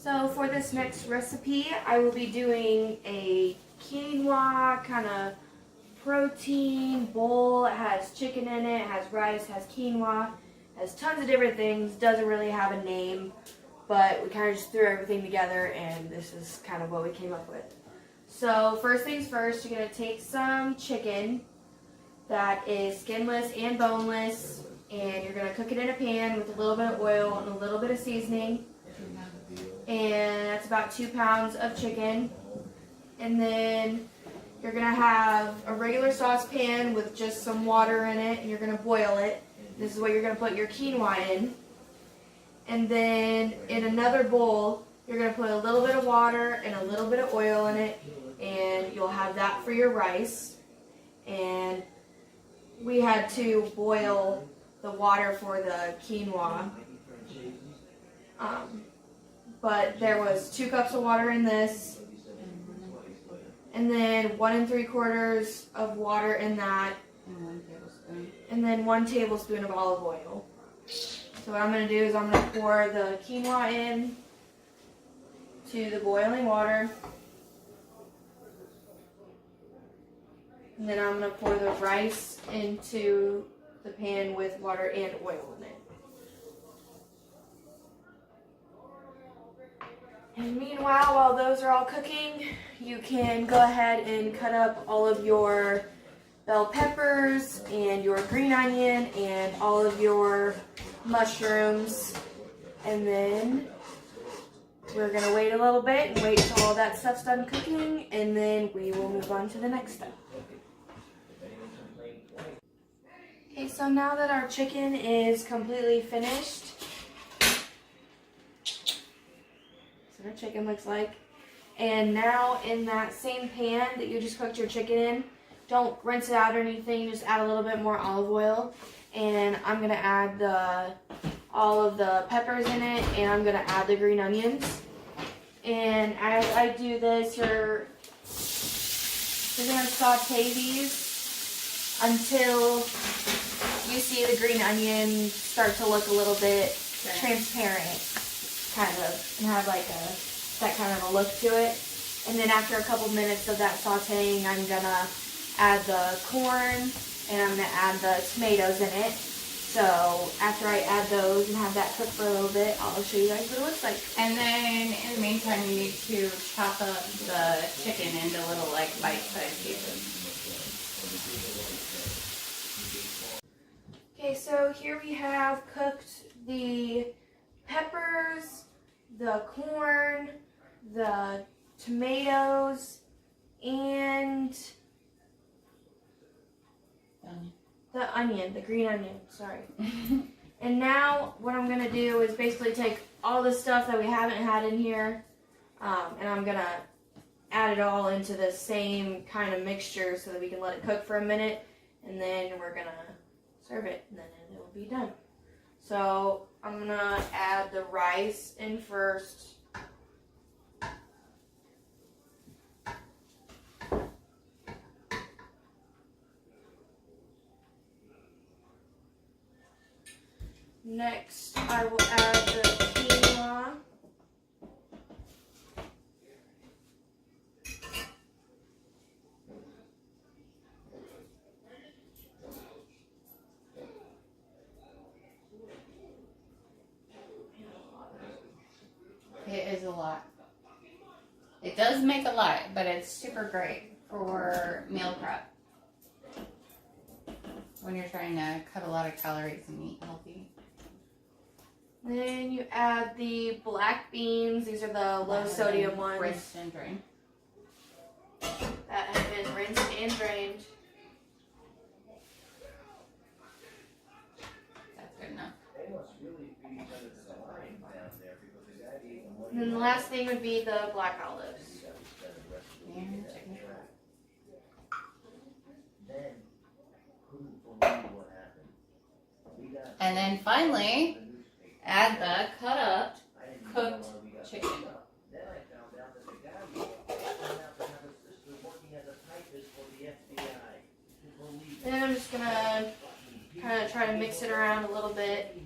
So for this next recipe, I will be doing a quinoa kind of protein bowl. It has chicken in it, it has rice, it has quinoa, it has tons of different things. Doesn't really have a name, but we kind of just threw everything together and this is kind of what we came up with. So first things first, you're going to take some chicken that is skinless and boneless, and you're going to cook it in a pan with a little bit of oil and a little bit of seasoning. And that's about 2 pounds of chicken. And then you're going to have a regular saucepan with just some water in it, and you're going to boil it. This is what you're going to put your quinoa in. And then in another bowl, you're going to put a little bit of water and a little bit of oil in it, and you'll have that for your rice. And we had to boil the water for the quinoa. But there was 2 cups of water in this, and then 1 3/4 of water in that, and then 1 tablespoon of olive oil. So what I'm going to do is I'm going to pour the quinoa in to the boiling water, and then I'm going to pour the rice into the pan with water and oil in it. And meanwhile, while those are all cooking, you can go ahead and cut up all of your bell peppers and your green onion and all of your mushrooms. And then we're going to wait a little bit and wait until all that stuff's done cooking, and then we will move on to the next step. Okay, so now that our chicken is completely finished, our chicken looks like. And now in that same pan that you just cooked your chicken in, don't rinse it out or anything, just add a little bit more olive oil. And I'm going to add all of the peppers in it, and I'm going to add the green onions. And as I do this, you're going to saute these until you see the green onion start to look a little bit transparent, kind of, and have like that kind of a look to it. And then after a couple minutes of that sauteing, I'm gonna add the corn and I'm gonna add the tomatoes in it. So after I add those and have that cook for a little bit, I'll show you guys what it looks like. And then in the meantime, you need to chop up the chicken into little like bite-sized pieces. Okay, so here we have cooked the peppers, the corn, the tomatoes, and the green onion, sorry. And now what I'm going to do is basically take all the stuff that we haven't had in here, and I'm going to add it all into the same kind of mixture so that we can let it cook for a minute, and then we're going to serve it, and then it will be done. So I'm going to add the rice in first. Next, I will add the quinoa. It is a lot. It does make a lot, but it's super great for meal prep when you're trying to cut a lot of calories and eat healthy. Then you add the black beans. These are the low sodium ones. Rinsed and drained. That have been rinsed and drained. That's good enough. And then the last thing would be the black olives. And chicken. And then finally, add the cut up cooked chicken. Then I'm just going to kind of try to mix it around a little bit.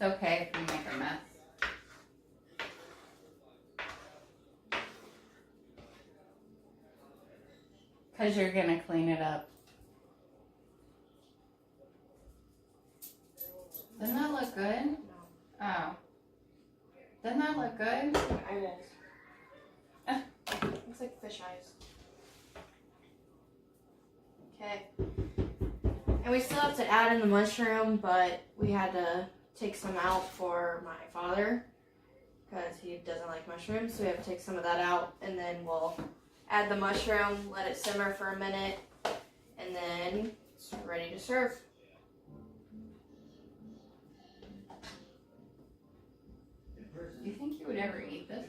It's okay if you make a mess. Because you're going to clean it up. Doesn't that look good? No. Oh. Doesn't that look good? Eyeballs. Looks like fish eyes. Okay. And we still have to add in the mushroom, but we had to take some out for my father because he doesn't like mushrooms. So we have to take some of that out, and then we'll add the mushroom, let it simmer for a minute, and then it's ready to serve. Do you think you would ever eat this?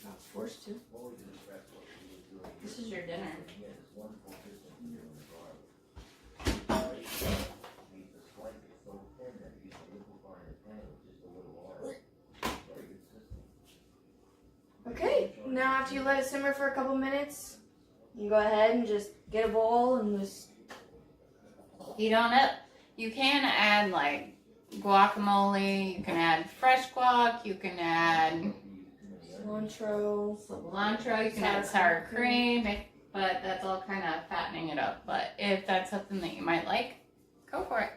Not forced to. This is your dinner. Okay, now after you let it simmer for a couple minutes, you can go ahead and just get a bowl and just Heat on up. You can add like guacamole, you can add fresh guac, you can add cilantro, you can add sour cream, but that's all kind of fattening it up. But if that's something that you might like, go for it.